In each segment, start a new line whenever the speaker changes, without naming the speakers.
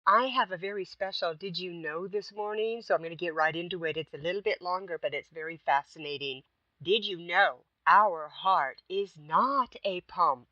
I have a very special Did You Know this morning, so I'm going to get right into it. It's a little bit longer, but it's very fascinating. Did you know our heart is not a pump?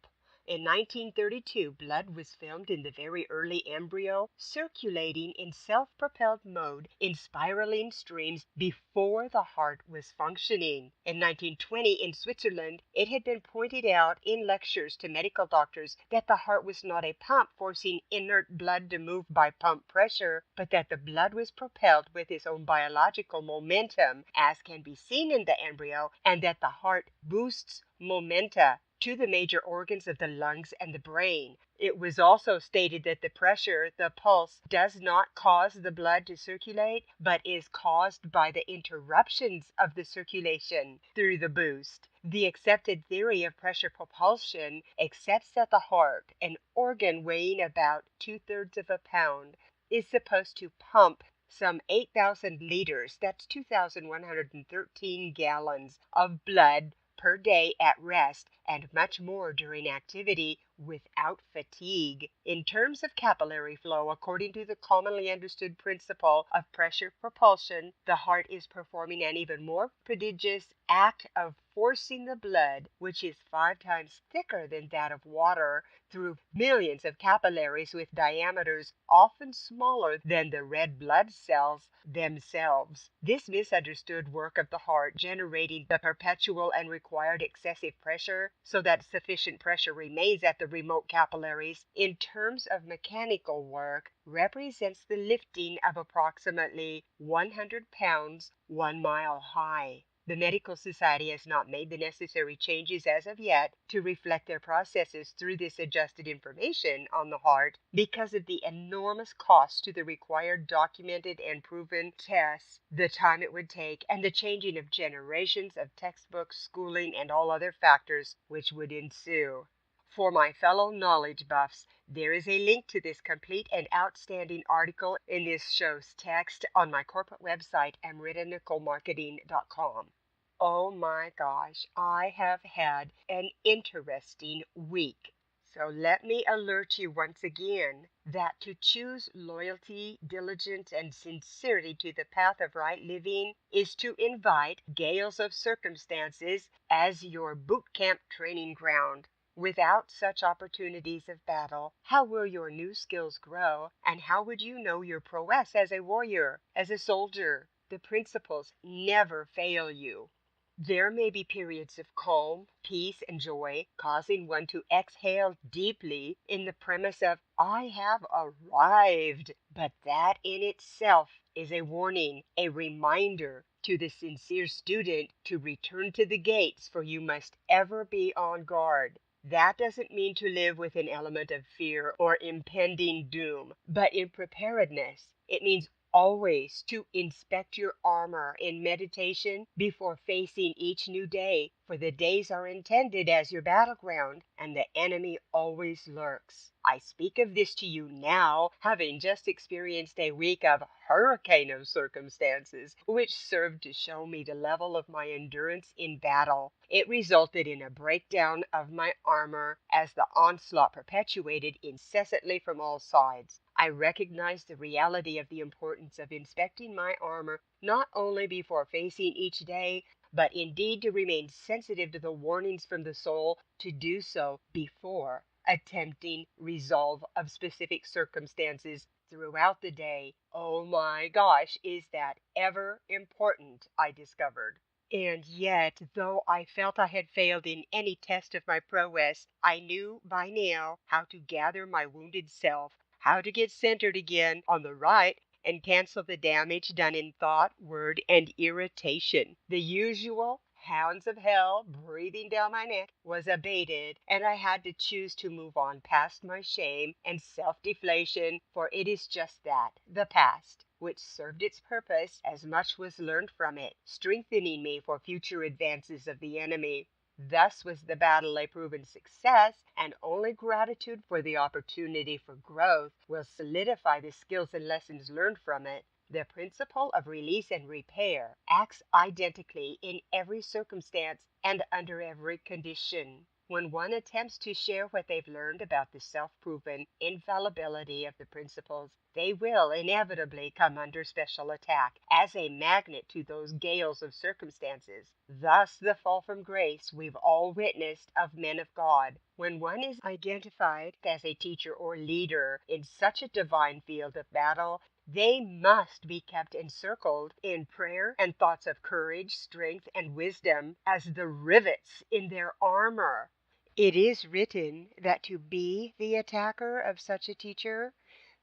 In 1932, blood was filmed in the very early embryo, circulating in self-propelled mode in spiraling streams before the heart was functioning. In 1920, in Switzerland, it had been pointed out in lectures to medical doctors that the heart was not a pump forcing inert blood to move by pump pressure, but that the blood was propelled with its own biological momentum, as can be seen in the embryo, and that the heart boosts momenta to the major organs of the lungs and the brain. It was also stated that the pressure, the pulse, does not cause the blood to circulate, but is caused by the interruptions of the circulation through the boost. The accepted theory of pressure propulsion accepts that the heart, an organ weighing about 2/3 of a pound, is supposed to pump some 8,000 liters, that's 2,113 gallons of blood per day at rest, and much more during activity without fatigue. In terms of capillary flow, according to the commonly understood principle of pressure propulsion, the heart is performing an even more prodigious act of forcing the blood, which is 5 times thicker than that of water, through millions of capillaries with diameters often smaller than the red blood cells themselves. This misunderstood work of the heart, generating the perpetual and required excessive pressure so that sufficient pressure remains at the remote capillaries, in terms of mechanical work, represents the lifting of approximately 100 pounds 1 mile high. The Medical Society has not made the necessary changes as of yet to reflect their processes through this adjusted information on the heart because of the enormous cost to the required documented and proven tests, the time it would take, and the changing of generations of textbooks, schooling, and all other factors which would ensue. For my fellow knowledge buffs, there is a link to this complete and outstanding article in this show's text on my corporate website, amritanicolemarketing.com. Oh my gosh, I have had an interesting week. So let me alert you once again that to choose loyalty, diligence, and sincerity to the path of right living is to invite gales of circumstances as your boot camp training ground. Without such opportunities of battle, how will your new skills grow, and how would you know your prowess as a warrior, as a soldier? The principles never fail you. There may be periods of calm, peace, and joy, causing one to exhale deeply in the premise of, I have arrived. But that in itself is a warning, a reminder to the sincere student to return to the gates, for you must ever be on guard. That doesn't mean to live with an element of fear or impending doom, but in preparedness. It means always to inspect your armor in meditation before facing each new day, for the days are intended as your battleground, and the enemy always lurks. I speak of this to you now, having just experienced a week of hurricane of circumstances, which served to show me the level of my endurance in battle. It resulted in a breakdown of my armor as the onslaught perpetuated incessantly from all sides. I recognized the reality of the importance of inspecting my armor not only before facing each day, but indeed to remain sensitive to the warnings from the soul to do so before attempting resolve of specific circumstances throughout the day. Oh my gosh, is that ever important, I discovered. And yet, though I felt I had failed in any test of my prowess, I knew by now how to gather my wounded self, how to get centered again on the right and cancel the damage done in thought, word, and irritation. The usual hounds of hell breathing down my neck was abated, and I had to choose to move on past my shame and self-deflation, for it is just that, the past, which served its purpose as much was learned from it, strengthening me for future advances of the enemy. Thus was the battle a proven success, and only gratitude for the opportunity for growth will solidify the skills and lessons learned from it. The principle of release and repair acts identically in every circumstance and under every condition. When one attempts to share what they've learned about the self-proven infallibility of the principles, they will inevitably come under special attack as a magnet to those gales of circumstances. Thus the fall from grace we've all witnessed of men of God. When one is identified as a teacher or leader in such a divine field of battle, they must be kept encircled in prayer and thoughts of courage, strength, and wisdom as the rivets in their armor. It is written that to be the attacker of such a teacher,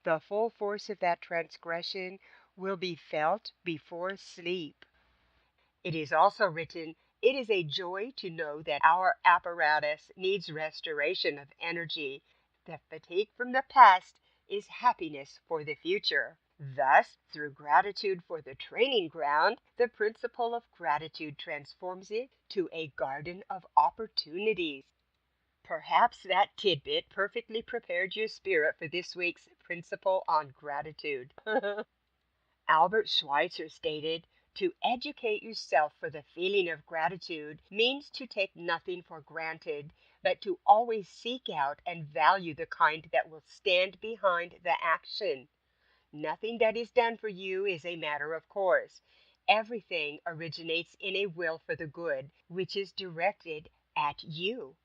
the full force of that transgression will be felt before sleep. It is also written, it is a joy to know that our apparatus needs restoration of energy. The fatigue from the past is happiness for the future. Thus, through gratitude for the training ground, the principle of gratitude transforms it to a garden of opportunities. Perhaps that tidbit perfectly prepared your spirit for this week's principle on gratitude. Albert Schweitzer stated, to educate yourself for the feeling of gratitude means to take nothing for granted, but to always seek out and value the kind that will stand behind the action. Nothing that is done for you is a matter of course. Everything originates in a will for the good, which is directed at you.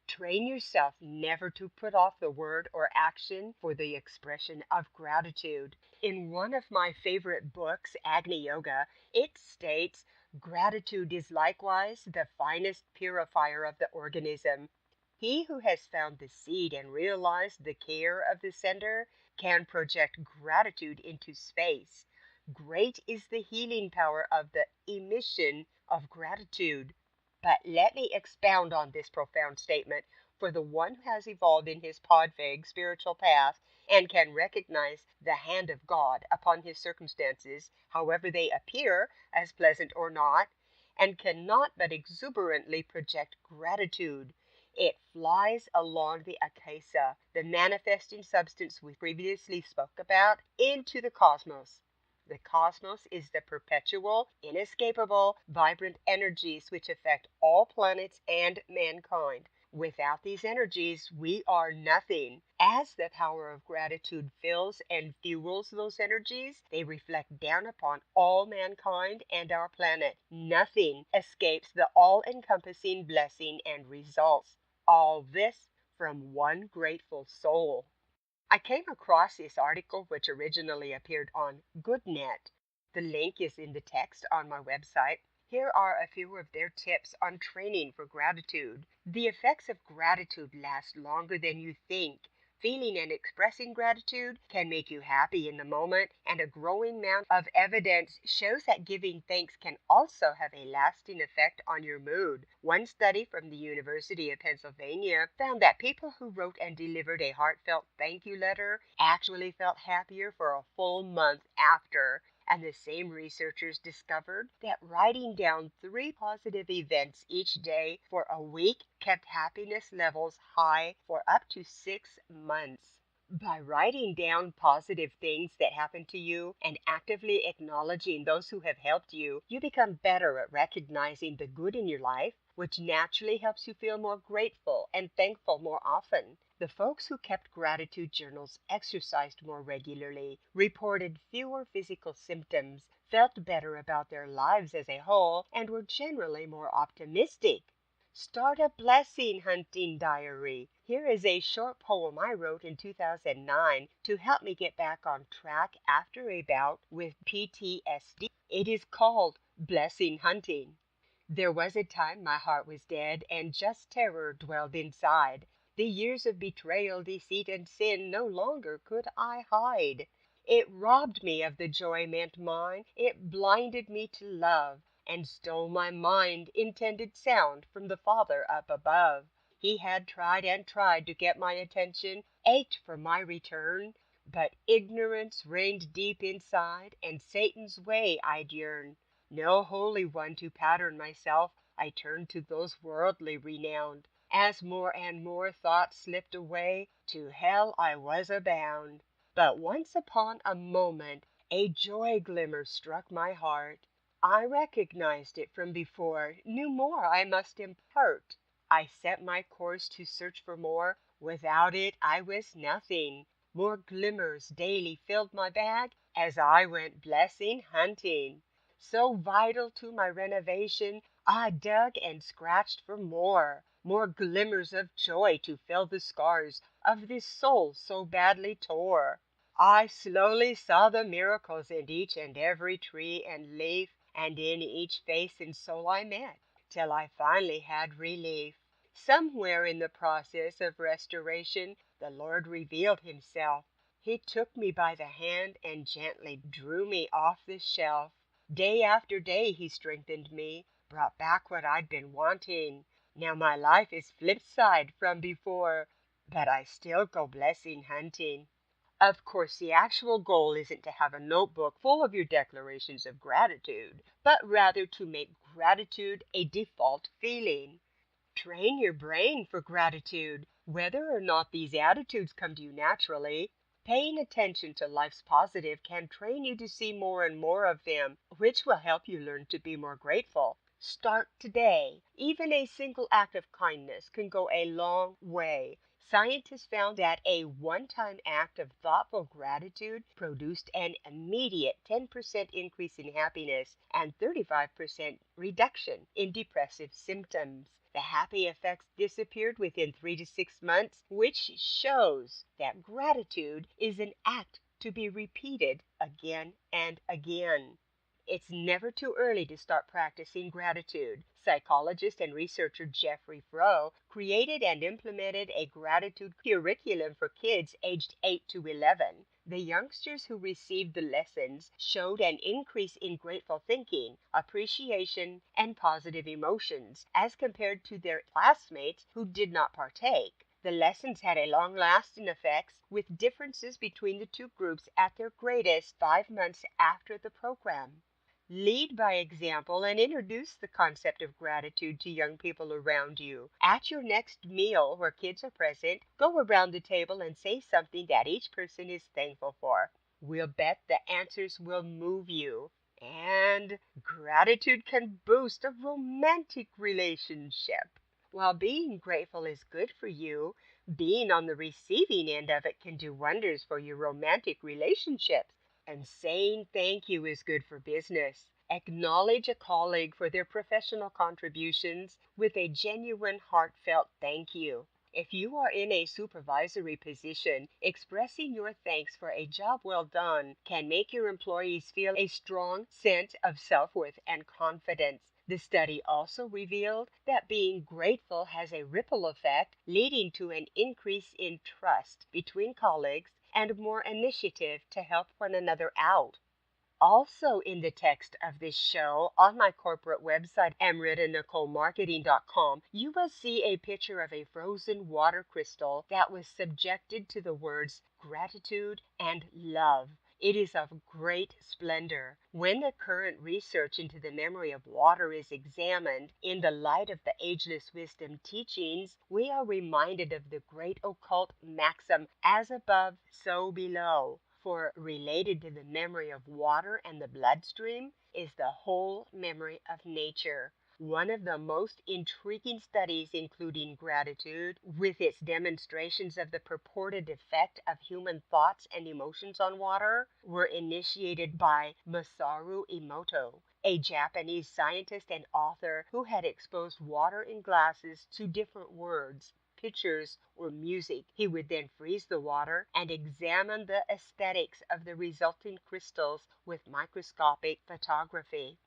Train yourself never to put off the word or action for the expression of gratitude. In one of my favorite books, Agni Yoga, it states, gratitude is likewise the finest purifier of the organism. He who has found the seed and realized the care of the sender can project gratitude into space. Great is the healing power of the emission of gratitude. But let me expound on this profound statement. For the one who has evolved in his podvague spiritual path and can recognize the hand of God upon his circumstances, however they appear, as pleasant or not, and cannot but exuberantly project gratitude, it flies along the akasa, the manifesting substance we previously spoke about, into the cosmos. The cosmos is the perpetual, inescapable, vibrant energies which affect all planets and mankind. Without these energies, we are nothing. As the power of gratitude fills and fuels those energies, they reflect down upon all mankind and our planet. Nothing escapes the all-encompassing blessing and results. All this from one grateful soul. I came across this article, which originally appeared on GoodNet. The link is in the text on my website. Here are a few of their tips on training for gratitude. The effects of gratitude last longer than you think. Feeling and expressing gratitude can make you happy in the moment, and a growing amount of evidence shows that giving thanks can also have a lasting effect on your mood. One study from the University of Pennsylvania found that people who wrote and delivered a heartfelt thank you letter actually felt happier for a full month after. And the same researchers discovered that writing down 3 positive events each day for a week kept happiness levels high for up to 6 months. By writing down positive things that happen to you and actively acknowledging those who have helped you, you become better at recognizing the good in your life, which naturally helps you feel more grateful and thankful more often. The folks who kept gratitude journals exercised more regularly, reported fewer physical symptoms, felt better about their lives as a whole, and were generally more optimistic. Start a blessing hunting diary. Here is a short poem I wrote in 2009 to help me get back on track after a bout with PTSD. It is called Blessing Hunting. There was a time my heart was dead and just terror dwelled inside. The years of betrayal, deceit, and sin no longer could I hide. It robbed me of the joy meant mine. It blinded me to love and stole my mind intended sound from the Father up above. He had tried and tried to get my attention, ached for my return, but ignorance reigned deep inside, and Satan's way I'd yearn. No holy one to pattern myself, I turned to those worldly renowned. As more and more thoughts slipped away, to hell I was abound. But once upon a moment a joy glimmer struck my heart. I recognized it from before, knew more I must impart. I set my course to search for more. Without it, I was nothing. More glimmers daily filled my bag as I went blessing hunting. So vital to my renovation, I dug and scratched for more. More glimmers of joy to fill the scars of this soul so badly tore. I slowly saw the miracles in each and every tree and leaf, and in each face and soul I met, till I finally had relief. Somewhere in the process of restoration, the Lord revealed himself. He took me by the hand and gently drew me off the shelf. Day after day he strengthened me, brought back what I'd been wanting. Now my life is flip side from before, but I still go blessing hunting. Of course, the actual goal isn't to have a notebook full of your declarations of gratitude, but rather to make gratitude a default feeling. Train your brain for gratitude, whether or not these attitudes come to you naturally. Paying attention to life's positive can train you to see more and more of them, which will help you learn to be more grateful. Start today. Even a single act of kindness can go a long way. Scientists found that a one-time act of thoughtful gratitude produced an immediate 10% increase in happiness and 35% reduction in depressive symptoms. The happy effects disappeared within 3 to 6 months, which shows that gratitude is an act to be repeated again and again. It's never too early to start practicing gratitude. Psychologist and researcher Jeffrey Froh created and implemented a gratitude curriculum for kids aged 8 to 11. The youngsters who received the lessons showed an increase in grateful thinking, appreciation, and positive emotions as compared to their classmates who did not partake. The lessons had a long-lasting effect, with differences between the two groups at their greatest 5 months after the program. Lead by example and introduce the concept of gratitude to young people around you. At your next meal where kids are present, go around the table and say something that each person is thankful for. We'll bet the answers will move you. And gratitude can boost a romantic relationship. While being grateful is good for you, being on the receiving end of it can do wonders for your romantic relationships. And saying thank you is good for business. Acknowledge a colleague for their professional contributions with a genuine, heartfelt thank you. If you are in a supervisory position, expressing your thanks for a job well done can make your employees feel a strong sense of self-worth and confidence. The study also revealed that being grateful has a ripple effect, leading to an increase in trust between colleagues and more initiative to help one another out. Also in the text of this show, on my corporate website, amritanicolemarketing.com, you will see a picture of a frozen water crystal that was subjected to the words gratitude and love. It is of great splendor. When the current research into the memory of water is examined in the light of the ageless wisdom teachings, we are reminded of the great occult maxim, as above, so below. For related to the memory of water and the bloodstream is the whole memory of nature. One of the most intriguing studies including gratitude, with its demonstrations of the purported effect of human thoughts and emotions on water, were initiated by Masaru Emoto, a Japanese scientist and author who had exposed water in glasses to different words, pictures, or music. He would then freeze the water and examine the aesthetics of the resulting crystals with microscopic photography.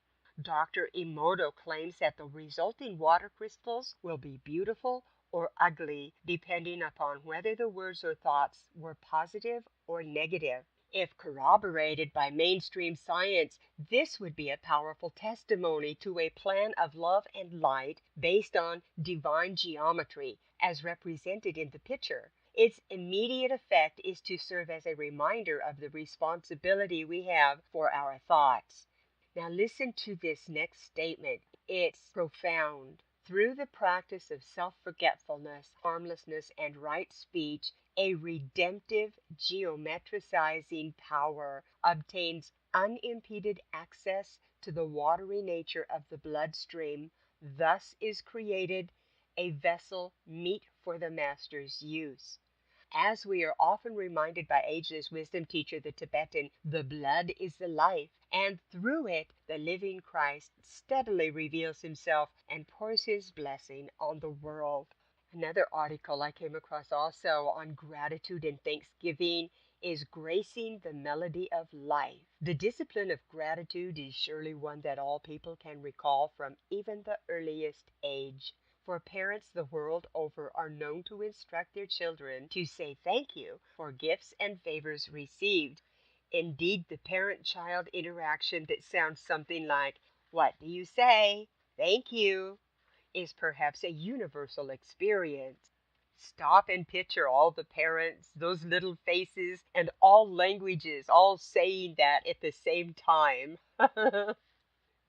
Dr. Emoto claims that the resulting water crystals will be beautiful or ugly depending upon whether the words or thoughts were positive or negative. If corroborated by mainstream science, this would be a powerful testimony to a plan of love and light based on divine geometry, as represented in the picture. Its immediate effect is to serve as a reminder of the responsibility we have for our thoughts. Now listen to this next statement. It's profound. Through the practice of self-forgetfulness, harmlessness, and right speech, a redemptive geometricizing power obtains unimpeded access to the watery nature of the bloodstream. Thus is created a vessel meet for the Master's use. As we are often reminded by ageless wisdom teacher the Tibetan, the blood is the life, and through it the living Christ steadily reveals himself and pours his blessing on the world. Another article I came across also on gratitude and thanksgiving is gracing the melody of life. The discipline of gratitude is surely one that all people can recall from even the earliest age. For parents the world over are known to instruct their children to say thank you for gifts and favors received. Indeed, the parent-child interaction that sounds something like, "What do you say? Thank you," is perhaps a universal experience. Stop and picture all the parents, those little faces, and all languages, all saying that at the same time.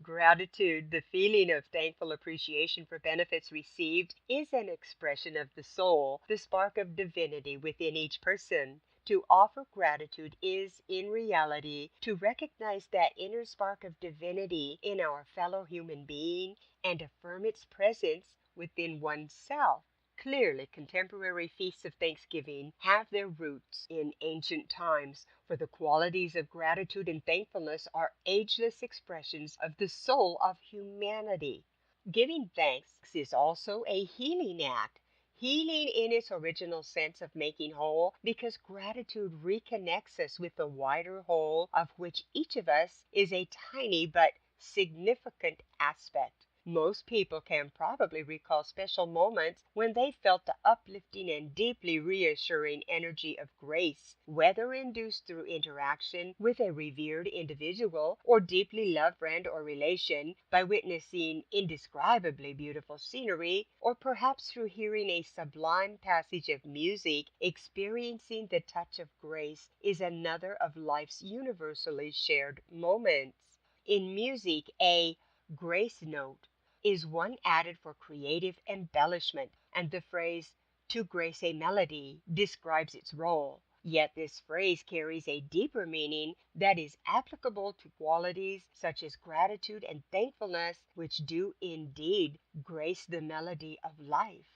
Gratitude, the feeling of thankful appreciation for benefits received, is an expression of the soul, the spark of divinity within each person. To offer gratitude is, in reality, to recognize that inner spark of divinity in our fellow human being and affirm its presence within oneself. Clearly, contemporary feasts of Thanksgiving have their roots in ancient times, for the qualities of gratitude and thankfulness are ageless expressions of the soul of humanity. Giving thanks is also a healing act. Healing in its original sense of making whole, because gratitude reconnects us with the wider whole of which each of us is a tiny but significant aspect. Most people can probably recall special moments when they felt the uplifting and deeply reassuring energy of grace, whether induced through interaction with a revered individual or deeply loved friend or relation, by witnessing indescribably beautiful scenery, or perhaps through hearing a sublime passage of music. Experiencing the touch of grace is another of life's universally shared moments. In music, a grace note is one added for creative embellishment, and the phrase "to grace a melody" describes its role. Yet this phrase carries a deeper meaning that is applicable to qualities such as gratitude and thankfulness, which do indeed grace the melody of life.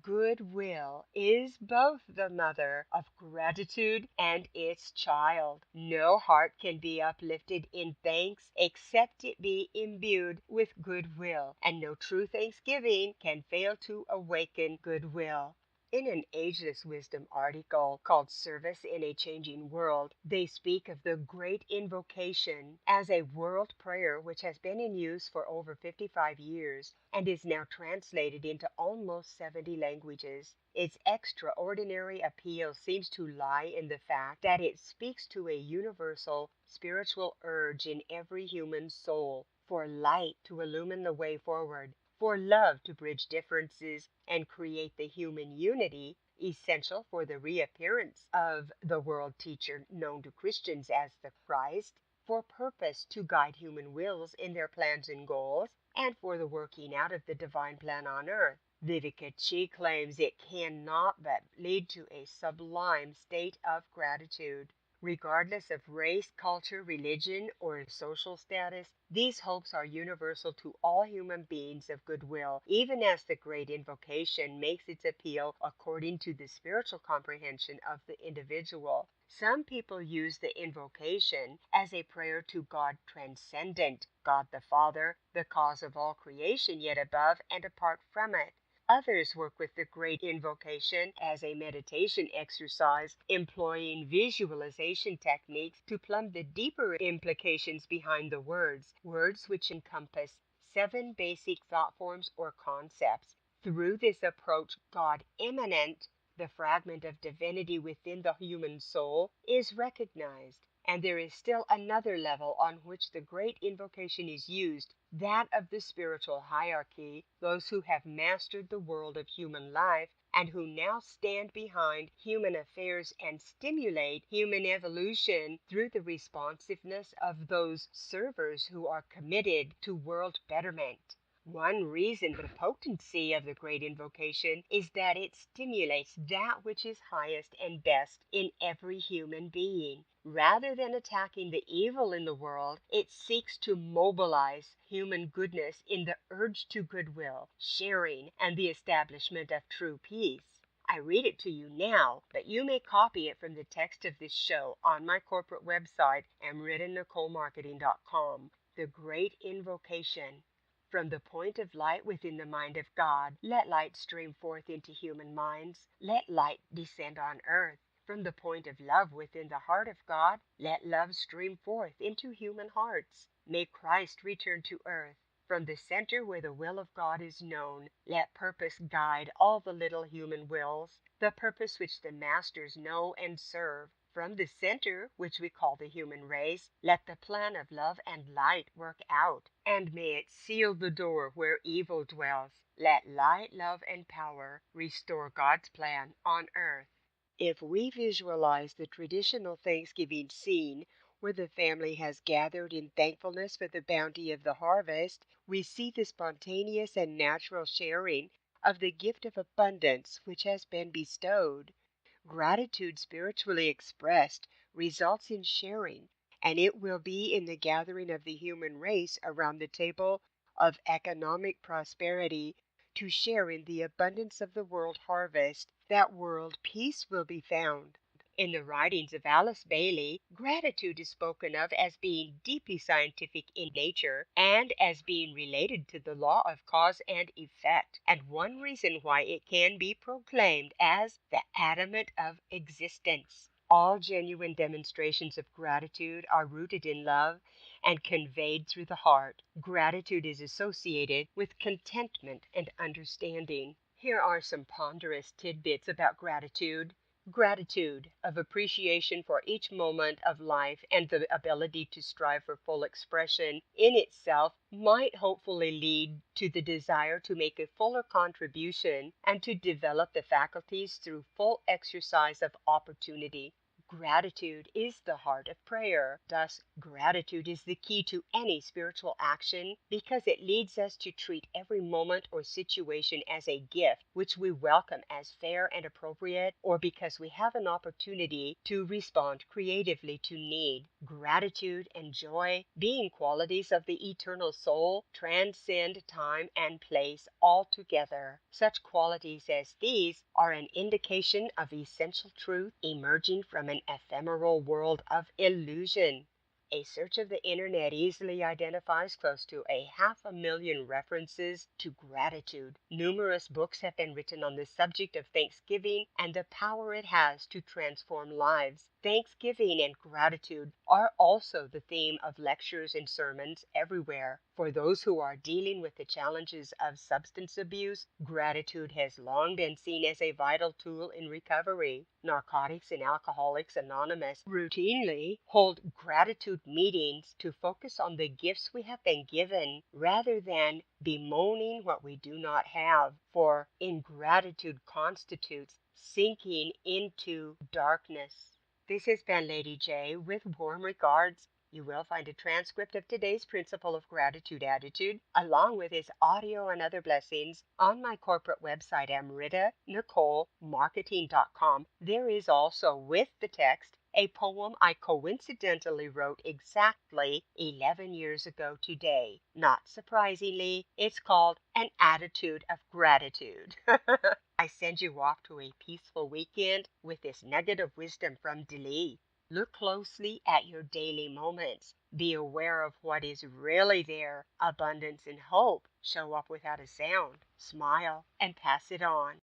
Goodwill is both the mother of gratitude and its child. No heart can be uplifted in thanks except it be imbued with goodwill, and no true thanksgiving can fail to awaken goodwill. In an Ageless Wisdom article called Service in a Changing World, they speak of the Great Invocation as a world prayer which has been in use for over 55 years and is now translated into almost 70 languages. Its extraordinary appeal seems to lie in the fact that it speaks to a universal spiritual urge in every human soul for light to illumine the way forward, for love to bridge differences and create the human unity essential for the reappearance of the world teacher known to Christians as the Christ, for purpose to guide human wills in their plans and goals, and for the working out of the divine plan on earth. Vivica claims it cannot but lead to a sublime state of gratitude. Regardless of race, culture, religion, or social status, these hopes are universal to all human beings of goodwill, even as the Great Invocation makes its appeal according to the spiritual comprehension of the individual. Some people use the invocation as a prayer to God transcendent, God the Father, the cause of all creation, yet above and apart from it. Others work with the Great Invocation as a meditation exercise, employing visualization techniques to plumb the deeper implications behind the words which encompass 7 basic thought forms or concepts. Through this approach, God immanent, the fragment of divinity within the human soul, is recognized. And there is still another level on which the Great Invocation is used, that of the spiritual hierarchy, those who have mastered the world of human life and who now stand behind human affairs and stimulate human evolution through the responsiveness of those servers who are committed to world betterment. One reason for the potency of the great invocation is that it stimulates that which is highest and best in every human being. Rather than attacking the evil in the world, it seeks to mobilize human goodness in the urge to goodwill, sharing, and the establishment of true peace. I read it to you now, but you may copy it from the text of this show on my corporate website, amritanicolemarketing.com. The Great Invocation. From the point of light within the mind of God, let light stream forth into human minds. Let light descend on earth. From the point of love within the heart of God, let love stream forth into human hearts. May Christ return to earth. From the center where the will of God is known, let purpose guide all the little human wills, the purpose which the masters know and serve. From the center, which we call the human race, let the plan of love and light work out, and may it seal the door where evil dwells. Let light, love, and power restore God's plan on earth. If we visualize the traditional Thanksgiving scene where the family has gathered in thankfulness for the bounty of the harvest, we see the spontaneous and natural sharing of the gift of abundance which has been bestowed. Gratitude spiritually expressed results in sharing, and it will be in the gathering of the human race around the table of economic prosperity to share in the abundance of the world harvest that world peace will be found. In the writings of Alice Bailey, gratitude is spoken of as being deeply scientific in nature and as being related to the law of cause and effect, and one reason why it can be proclaimed as the adamant of existence. All genuine demonstrations of gratitude are rooted in love and conveyed through the heart. Gratitude is associated with contentment and understanding. Here are some ponderous tidbits about gratitude. Gratitude of appreciation for each moment of life and the ability to strive for full expression in itself might hopefully lead to the desire to make a fuller contribution and to develop the faculties through full exercise of opportunity. Gratitude is the heart of prayer. Thus, gratitude is the key to any spiritual action because it leads us to treat every moment or situation as a gift which we welcome as fair and appropriate, or because we have an opportunity to respond creatively to need. Gratitude and joy, being qualities of the eternal soul, transcend time and place altogether. Such qualities as these are an indication of essential truth emerging from an ephemeral world of illusion. A search of the internet easily identifies close to 500,000 references to gratitude. Numerous books have been written on the subject of Thanksgiving and the power it has to transform lives. Thanksgiving and gratitude are also the theme of lectures and sermons everywhere. For those who are dealing with the challenges of substance abuse, gratitude has long been seen as a vital tool in recovery. Narcotics and Alcoholics Anonymous routinely hold gratitude meetings to focus on the gifts we have been given rather than bemoaning what we do not have, for ingratitude constitutes sinking into darkness. This has been LadyJaye with warm regards. You will find a transcript of today's principle of gratitude attitude, along with its audio and other blessings, on my corporate website, amritanicolemarketing.com. There is also, with the text, a poem I coincidentally wrote exactly 11 years ago today. Not surprisingly, it's called An Attitude of Gratitude. I send you off to a peaceful weekend with this nugget of wisdom from Deli. Look closely at your daily moments. Be aware of what is really there. Abundance and hope show up without a sound. Smile and pass it on.